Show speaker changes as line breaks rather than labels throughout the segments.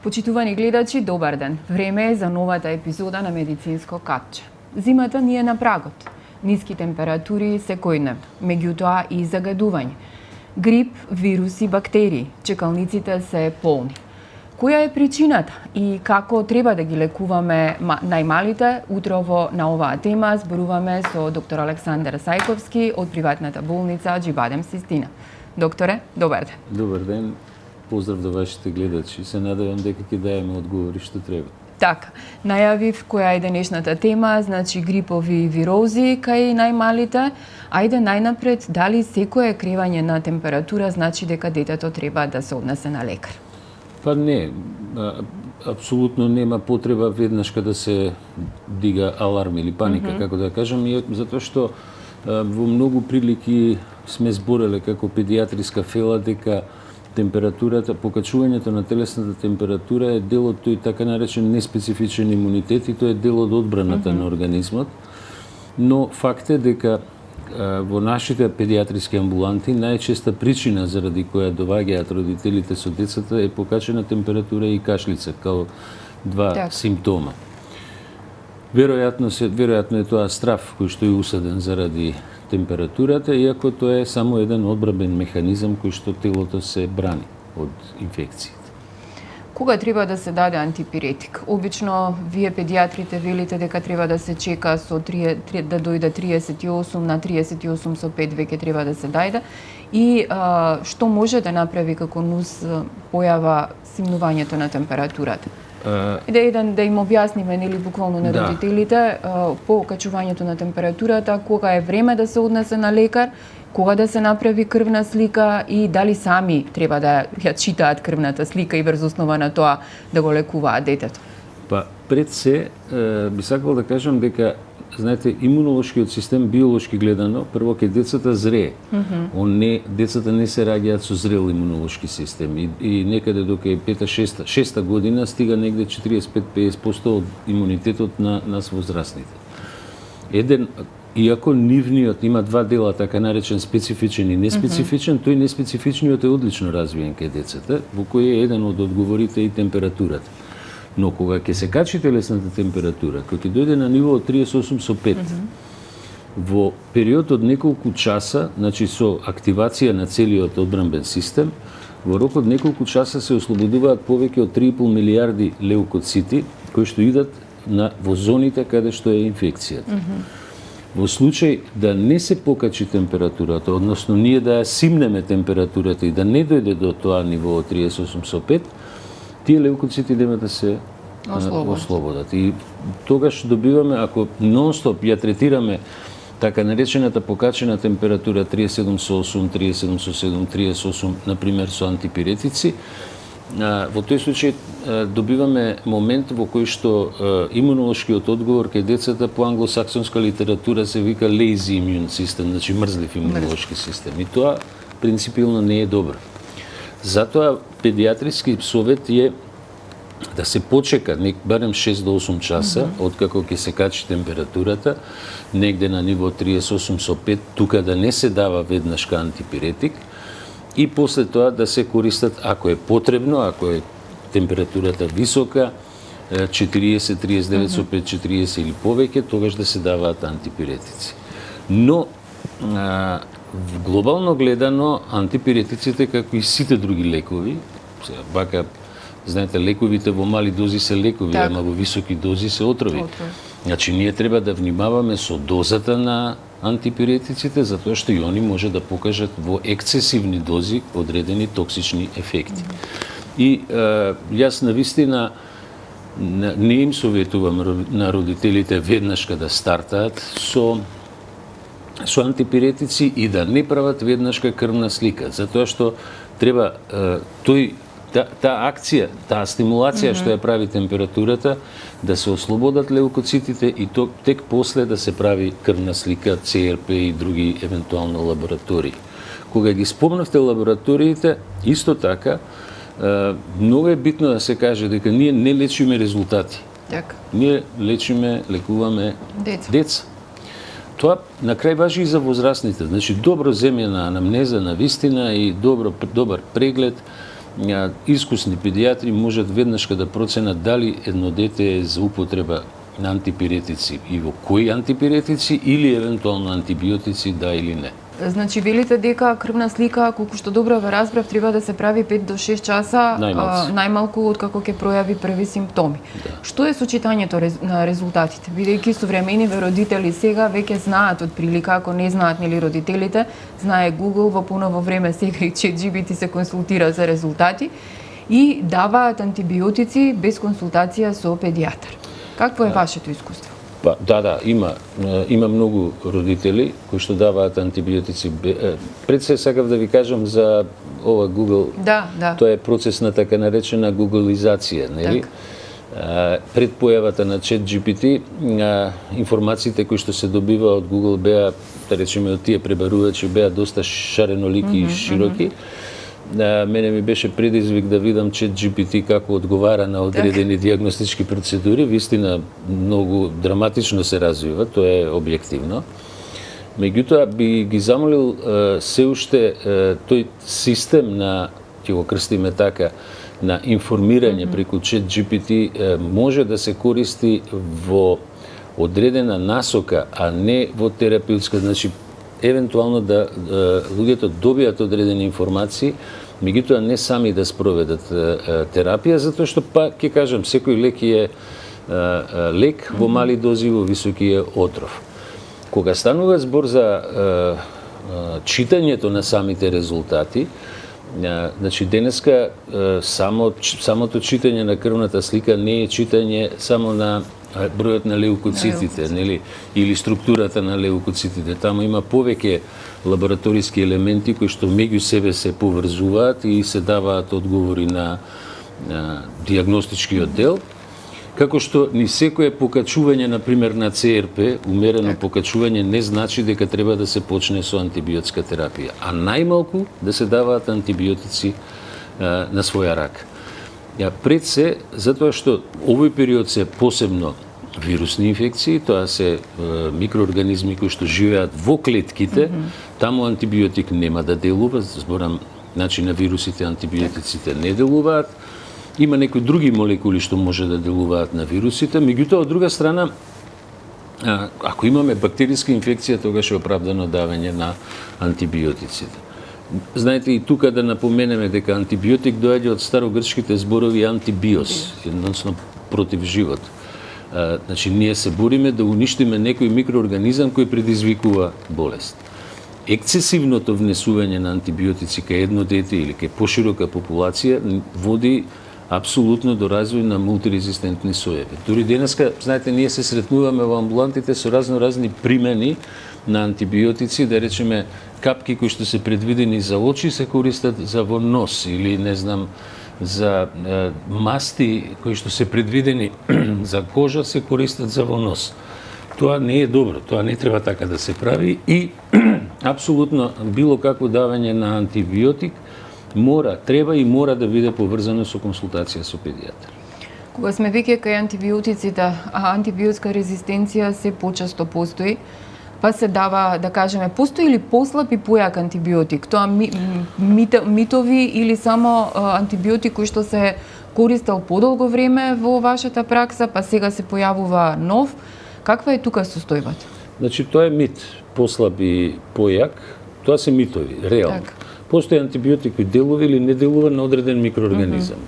Почитувани гледачи, добар ден. Време е за новата епизода на Медицинско капче. Зимата ни е на прагот. Ниски температури секојдневно, меѓутоа и загадување. Грип, вируси, бактерии, чекалниците се полни. Која е причината и како треба да ги лекуваме најмалите? Утрово на оваа тема зборуваме со доктор Александар Сајковски од приватната болница Џибадем Систина. Докторе, добар ден.
Добар ден. Поздрав до вашите гледачи. Се надевам дека ќе даеме одговори што треба.
Така, најавив која е денешната тема, значи грипови вирози кај најмалите. Ајде најнапред, дали секое кревање на температура значи дека детето треба да се однесе на лекар?
Па не, апсолутно нема потреба веднашка да се дига аларм или паника, како да кажам, затоа што во многу прилики сме збореле како педиатриска фела дека температурата, покачувањето на телесната температура е дел од тој така наречен неспецифичен имунитет и тоа е дел од одбраната на организмот. Но факт е дека во нашите педиатриски амбуланти најчеста причина заради која доваѓаат родителите со децата е покачена температура и кашлица као два симптома. Веројатно е тоа страв кој што е усаден заради температурата, иако тоа е само еден одбранбен механизам кој што телото се брани од инфекциите.
Кога треба да се даде антипиретик? Обично вие педиатрите велите дека треба да се чека со да дојде 38 на 38,5 веќе треба да се даде. И што може да направи како нус појава симнувањето на температурата? Да им објасниме нели буквално на родителите по качувањето на температурата, кога е време да се однесе на лекар, кога да се направи крвна слика и дали сами треба да ја читаат крвната слика и врз основа на тоа да го лекуваат детето.
Па пред се би сакал да кажам дека знаете, имунолошкиот систем биолошки гледано, прво ке децата зрее. Децата не се раѓаат со зрел имунолошки систем и некаде дока е 5-6 година стига негде 45-50% од имунитетот на нас возрастните. Иако нивниот има два дела, така наречен специфичен и неспецифичен, тој неспецифичниот е одлично развиен кај децата, во кој е еден од одговорите и температурата. Но кога ќе се качи телесната температура, кога ќе дојде на ниво од 38,5, во период од неколку часа, значи со активација на целиот одбранбен систем, во рок од неколку часа се ослободуваат повеќе од 3,5 милиарди леукоцити, кои што идат во зоните каде што е инфекцијата. Во случај да не се покачи температурата, односно ние да ја симнеме температурата и да не дојде до тоа ниво од 38,5, тие леукоцити нема да се ослободат. И тогаш добиваме, ако нон-стоп ја третираме така наречената покачена температура 37,8, 37,7, 38, например со антипиретици, во тој случај добиваме момент во кој што имунолошкиот одговор кај децата по англосаксонска литература се вика lazy immune system, значи мрзлив имунолошки систем. И тоа принципилно не е добро. Затоа педиатриски совет е да се почека барем 6 до 8 часа откако ќе се качи температурата, негде на ниво 38,5, тука да не се дава веднашка антипиретик и после тоа да се користат, ако е потребно, ако е температурата висока, 40, 39,5, 40 или повеќе, тогаш да се даваат антипиретици. Но глобално гледано, антипиретиците, како и сите други лекови, знаете, лековите во мали дози се лекови, ама во високи дози се отрови. Значи, ние треба да внимаваме со дозата на антипиретиците, затоа што и они може да покажат во ексцесивни дози одредени токсични ефекти. И јас навистина не им советувам на родителите веднашка да стартаат со антипиретици и да не прават веднашка крвна слика, затоа што треба таа акција, таа стимулација што ја прави температурата, да се ослободат леукоцитите и тек после да се прави крвна слика, ЦРП и други евентуално лаборатории. Кога ги спомнавте лабораториите, исто така, многу е битно да се каже дека ние не лечиме резултати. Ние лекуваме деца. Тоа на крај важи и за возрастните. Значи, добро земјана анамнеза на вистина и добар преглед искусни педиатри можат веднашка да проценат дали едно дете е за употреба на антипиретици и во кои антипиретици или евентуално антибиотици, да или не.
Значи, велите дека крвна слика, колку што добро ве разбрав, треба да се прави 5 до 6 часа најмалку откако ќе пројави први симптоми.
Да.
Што е сочитањето на резултатите? Бидејќи современиве родители сега веќе знаат од прилика, ако не знаат нели родителите, знае Google, во поново време сега и ChatGPT се консултира за резултати и даваат антибиотици без консултација со педијатар. Какво е вашето искуство?
Па, да, има многу родители кои што даваат антибиотици. Пред се сакав да ви кажам за ова Google.
Да.
Тоа е процес на така наречена гуглизација, нели? Пред појавата на ChatGPT, информациите кои што се добива од Google беа, да речеме, од тие пребарувачи беа доста шаренолики и широки. Мене ми беше предизвик да видам ChatGPT како одговара на одредени диагностички процедури. Вистина, многу драматично се развива, тоа е објективно. Меѓутоа, би ги замолил се уште тој систем на, ќе го крстиме така, на информирање преку ChatGPT може да се користи во одредена насока, а не во терапеутска, значи евентуално да луѓето добијат одредени информации, меѓутоа не сами да спроведат терапија, затоа што, па, ќе кажам, секој лек е лек во мали дози, во високи е отров. Кога станува збор за читањето на самите резултати, значи денеска самото читање на крвната слика не е читање само на бројот на леукоцитите, нели, или структурата на леукоцитите. Таму има повеќе лабораториски елементи кои што меѓу себе се поврзуваат и се даваат одговори на диагностичкиот дел. Како што ни секое покачување, например, на ЦРП, умерено покачување, не значи дека треба да се почне со антибиотска терапија, а најмалку да се даваат антибиотици на своја рака. Пред се, затоа што овој период се посебно вирусни инфекции, тоа се микроорганизми кои што живеат во клетките, таму антибиотик нема да делува, зборам, значи на вирусите антибиотиците не делуваат. Има некои други молекули што може да делуваат на вирусите, меѓутоа од друга страна, ако имаме бактериска инфекција, тогаш е оправдано давање на антибиотиците. Знаете, и тука да напоменеме дека антибиотик доаѓа од старогрчките зборови антибиос, односно против живот. Значи, ние се бориме да уништиме некој микроорганизам кој предизвикува болест. Ексцесивното внесување на антибиотици кај едно дете или кај поширока популација води апсолутно до развој на мултирезистентни соеви. Дури денеска, знаете, ние се сретнуваме во амбулантите со разни примени на антибиотици, да речеме капки кои што се предвидени за очи се користат за во нос или не знам за масти кои што се предвидени за кожа се користат за во нос. Тоа не е добро, тоа не треба така да се прави и апсолутно било какво давање на антибиотик треба и мора да биде поврзано со консултација со педијатар.
Кога сме веќе кај антибиотиците, а антибиотска резистенција се почесто постои, па се дава, да кажеме, постои ли послаб и појак антибиотик? Тоа митови или само антибиотик кој што се користел подолго време во вашата пракса, па сега се појавува нов? Каква е тука состојбата?
Значи, тоа е мит, послаб и појак, тоа се митови, реално.
Так.
Постои антибиотик кој делува или не делува на одреден микроорганизам.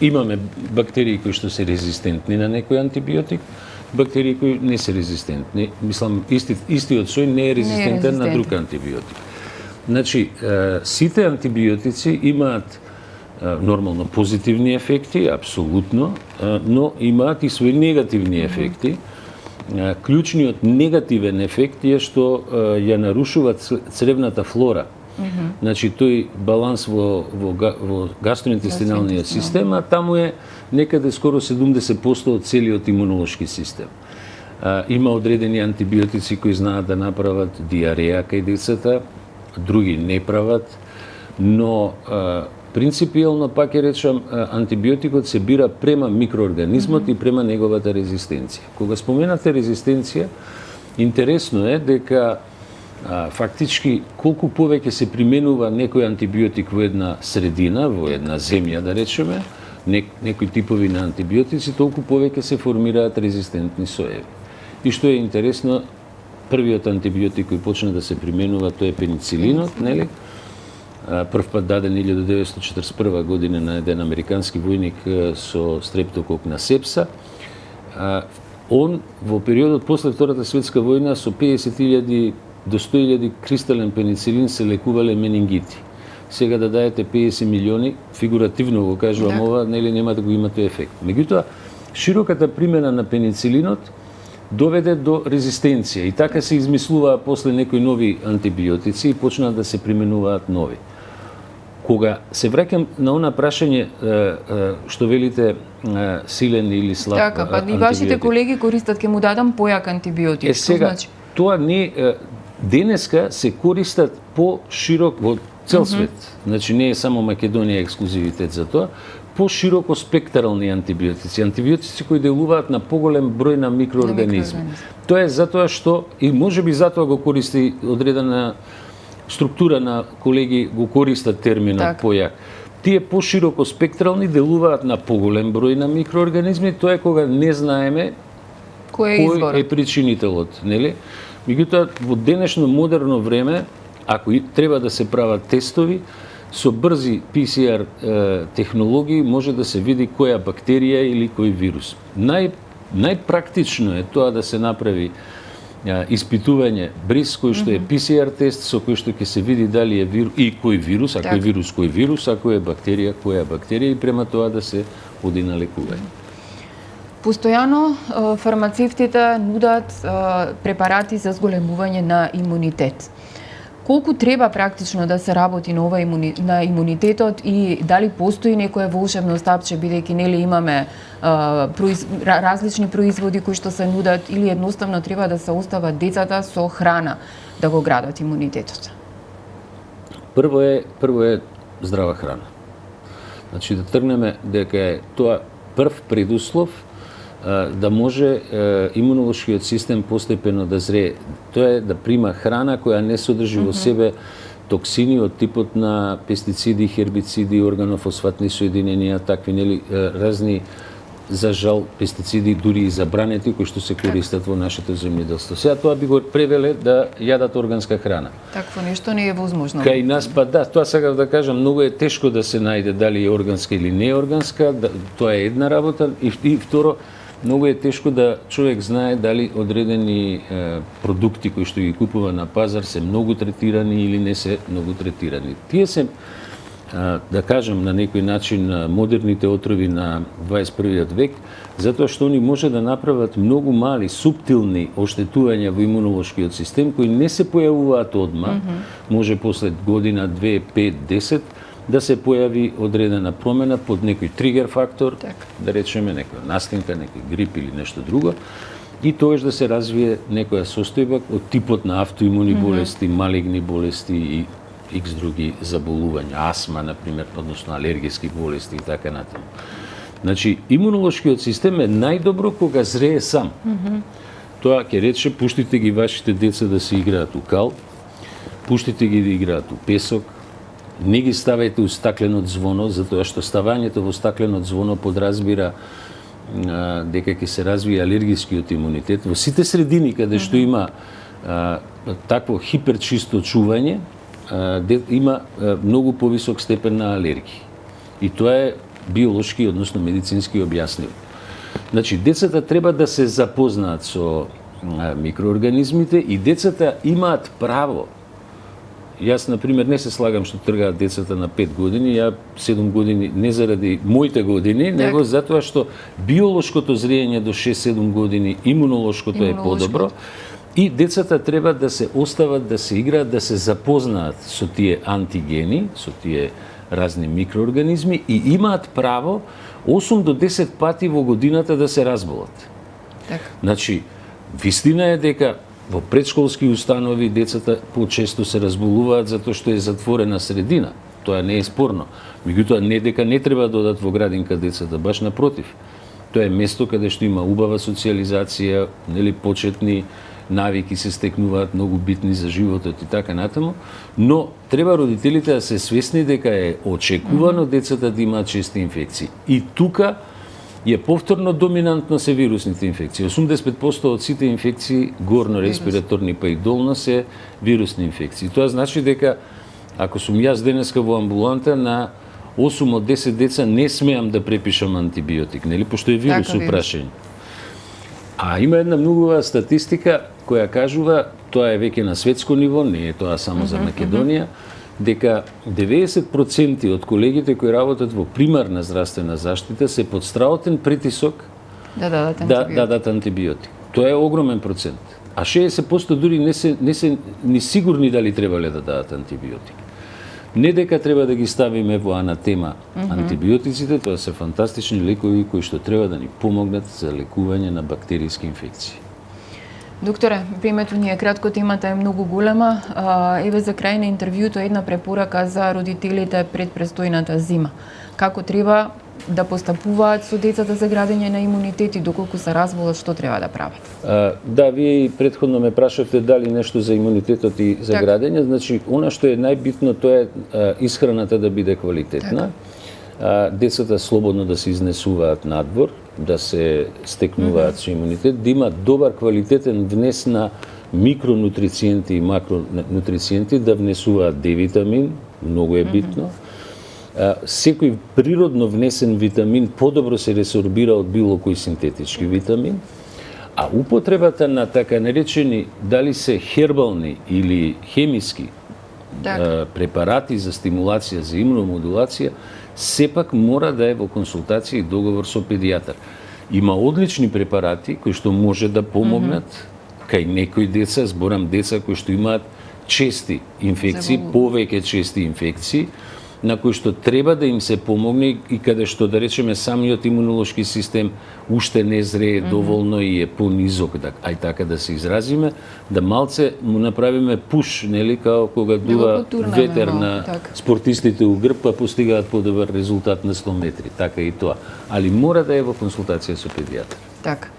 Имаме бактерии кои што се резистентни на некој антибиотик, бактерии кои не се резистентни. Мислам, истиот сој не е резистентен на друг антибиотик. Значи, сите антибиотици имаат нормално позитивни ефекти, апсолутно, но имаат и своји негативни ефекти. Клучниот негативен ефект е што ја нарушува цревната флора. Значи, тој баланс во гастроинтестиналниот систем, а таму е некаде скоро 70% од целиот имунолошки систем. Има одредени антибиотици кои знаат да направат диареја кај децата, други не прават, но принципиално, пак ќе речам, антибиотикот се бира према микроорганизмот и према неговата резистенција. Кога споменате резистенција, интересно е дека фактички колку повеќе се применува некој антибиотик во една средина, во една земја да речеме, некои типови на антибиотици, толку повеќе се формираат резистентни соеви. И што е интересно, првиот антибиотик кој почна да се применува тоа е пеницилинот, нели? Прв пат даден 1941 година на еден американски војник со стрептокок на сепса. Он во периодот после Втората светска војна со 50.000 до 100.000 кристален пеницилин се лекувале менингити. Сега да даете 50 милиони, фигуративно го кажувам ова, нели нема да го има тој ефект. Меѓутоа, широката примена на пеницилинот доведе до резистенција и така се измислуваа после некои нови антибиотици и почнаа да се применуваат нови. Кога се враќам на она прашање што велите силен или слаб
така, па и вашите колеги користат, ќе му дадам појак антибиотик.
Сега, значи? Тоа не денеска се користат по-широк во цел свет. Значи не е само Македонија ексклузивитет за тоа, по-широко спектрални антибиотици, антибиотици кои делуваат на поголем број на микроорганизми. Тоа е затоа што и можеби затоа го користи одредена структура на колеги го користат терминот појак. Тие по-широко спектрални делуваат на поголем број на микроорганизми, тоа е кога не знаеме кој е причинителот, нели? Меѓутоа во денешно модерно време, ако треба да се прават тестови, со брзи PCR технологии може да се види која бактерија или кој вирус. Најпрактично е тоа да се направи испитување бриз кој што е PCR тест со кој што ќе се види дали е вирус и кој вирус, ако е вирус, кој вирус, ако е бактерија, која бактерија и према тоа да се оди на лекување.
Постојано фармацевтите нудат препарати за зголемување на имунитет. Колку треба практично да се работи на на имунитетот и дали постои некое волшебно стапче, бидејќи нели имаме различни производи кои што се нудат, или едноставно треба да се остават децата со храна да го градат имунитетот?
Прво е здрава храна. Значи да тргнеме дека е тоа прв предуслов да може имунолошкиот систем постепено да зрее. Тоа е да прима храна која не содржи во себе токсини од типот на пестициди, хербициди, органофосфатни соединенија, такви нели разни, за жал, пестициди дури и забранети кои што се користат во нашето земјоделство. Сега тоа би го превеле да јадат органска храна.
Такво нешто не е возможно.
Кај нас па да, тоа сакав да кажам, многу е тешко да се најде дали е органска или не органска, тоа е една работа и второ, многу е тешко да човек знае дали одредени продукти кои што ги купува на пазар се многу третирани или не се многу третирани. Тие се, да кажем, на некој начин модерните отрови на 21. век, затоа што они може да направат многу мали, суптилни оштетувања во имунолошкиот систем кои не се појавуваат одма, може после година, 2, 5, 10, да се појави одредена промена под некој тригер фактор, да речеме некоја настинка, некој грип или нешто друго, и тоаш да се развие некоја состојба од типот на автоимуни болести, малигни болести и икс други заболувања, астма, например, односно алергиски болести и така натаму. Значи, имунолошкиот систем е најдобро кога зрее сам. Тоа ќе рече, пуштите ги вашите деца да се играат у кал, пуштите ги да играат у песок, не ги ставајте у стакленот звоно, затоа што ставањето во стакленот звоно подразбира дека ќе се развие алергискиот имунитет. Во сите средини каде што има такво хиперчисто чување, има многу повисок степен на алергија. И тоа е биолошки, односно медицински објаснливо. Значи, децата треба да се запознаат со микроорганизмите и децата имаат право. Јас, например, не се слагам што тргаат децата на 5 години, ја 7 години, не заради моите години, него затоа што биолошкото зрење до 6-7 години, имунолошкото е подобро, и децата треба да се остават, да се играат, да се запознаат со тие антигени, со тие разни микроорганизми и имаат право 8 до 10 пати во годината да се разболат. Значи, вистина е дека во предшколски установи децата почесто се разболуваат затоа што е затворена средина. Тоа не е спорно. Меѓутоа, не дека не треба да одат во градинка децата, баш напротив. Тоа е место каде што има убава социјализација, нели, почетни навики се стекнуваат многу битни за животот и така натаму, но треба родителите да се свесни дека е очекувано децата да имаат чести инфекции. И тука е повторно доминантно се вирусните инфекции. 85% од сите инфекции горно-респираторни па и долно се вирусни инфекции. Тоа значи дека ако сум јас денеска во амбуланта, на 8 од 10 деца не смеам да препишам антибиотик, нели, пошто е вирус у прашање. А има една многува статистика која кажува, тоа е веќе на светско ниво, не е тоа само за Македонија, дека 90% од колегите кои работат во примарна здравствена заштита се под страотен притисок
да дадат
антибиотик. Тоа е огромен процент. А 60% дури не се ни сигурни дали требале да дадат антибиотик. Не дека треба да ги ставиме во анатема антибиотиците, тоа се фантастични лекови кои што треба да ни помогнат за лекување на бактериски инфекции.
Докторе, времето ни е кратко, темата е многу голема. Еве за крај на интервјуто една препорака за родителите пред престојната зима. Како треба да постапуваат со децата за градење на имунитет и доколку се разболат, што треба да прават?
Да, вие и претходно ме прашавте дали нешто за имунитетот и за градење. Значи, она што е најбитно, тоа е исхраната да биде квалитетна. Децата слободно да се изнесуваат надвор, да се стекнуваат со имунитет, да имаат добар квалитетен внес на микронутрициенти и макронутрициенти, да внесуваат D-витамин, многу е битно. Секој природно внесен витамин подобро се ресорбира од било кој синтетички витамин, а употребата на така наречени дали се хербални или хемиски препарати за стимулација, за имуномодулација, сепак мора да е во консултација и договор со педијатар. Има одлични препарати кои што може да помогнат кај некои деца, зборам деца кои што имаат чести инфекции, повеќе чести инфекции, на кои што треба да им се помогне и каде што, да речеме, самиот имунолошки систем уште не зрее доволно и е понизок, ај така да се изразиме, да малце му направиме пуш, нели, као кога дува ветер на спортистите у грб, па постигаат подобар резултат на 100 метри, така и тоа. Али мора да е во консултација со педијатар.
Така.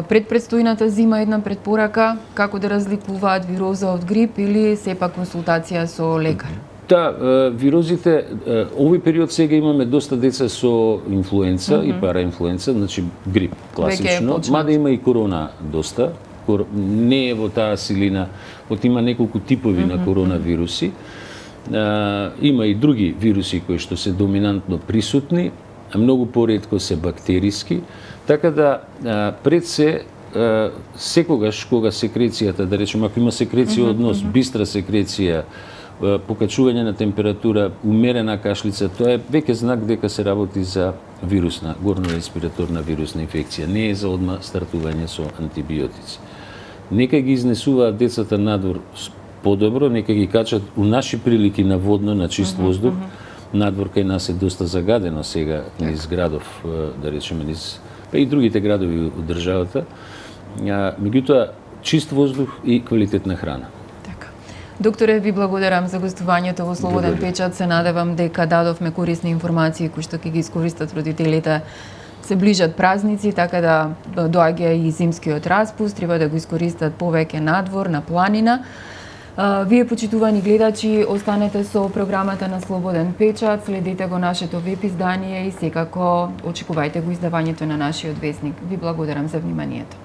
Пред предстојната зима една предпорака, како да разликуваат вироза од грип или сепак консултација со лекар?
Да, вирозите, овој период сега имаме доста деца со инфлуенца и параинфлуенца, значи грип класично, мада има и корона доста, не е во таа силина, има неколку типови на коронавируси, има и други вируси кои што се доминантно присутни, многу поретко се бактериски, така да пред се секогаш кога секрецијата, да речеме, ако има секреција од нос, бистра секреција, покачување на температура, умерена кашлица, тоа е веќе знак дека се работи за вирусна, горно-респираторна вирусна инфекција. Не е за одма стартување со антибиотици. Нека ги изнесуваат децата надвор подобро, нека ги качат у наши прилики на водно, на чист воздух. Надвор кај нас е доста загадено сега низ градов, да речеме, низ па и другите градови од државата. Меѓутоа, чист воздух и квалитетна храна.
Докторе, ви благодарам за гостувањето во Слободен печат. Се надевам дека дадовме корисни информации кои што ќе ги искористат родителите. Се ближат празници, така да доаѓа и зимскиот распуст, треба да го искористат повеќе надвор, на планина. Вие, почитувани гледачи, останете со програмата на Слободен печат, следете го нашето веб издание и секако очекувајте го издавањето на нашиот весник. Ви благодарам за вниманието.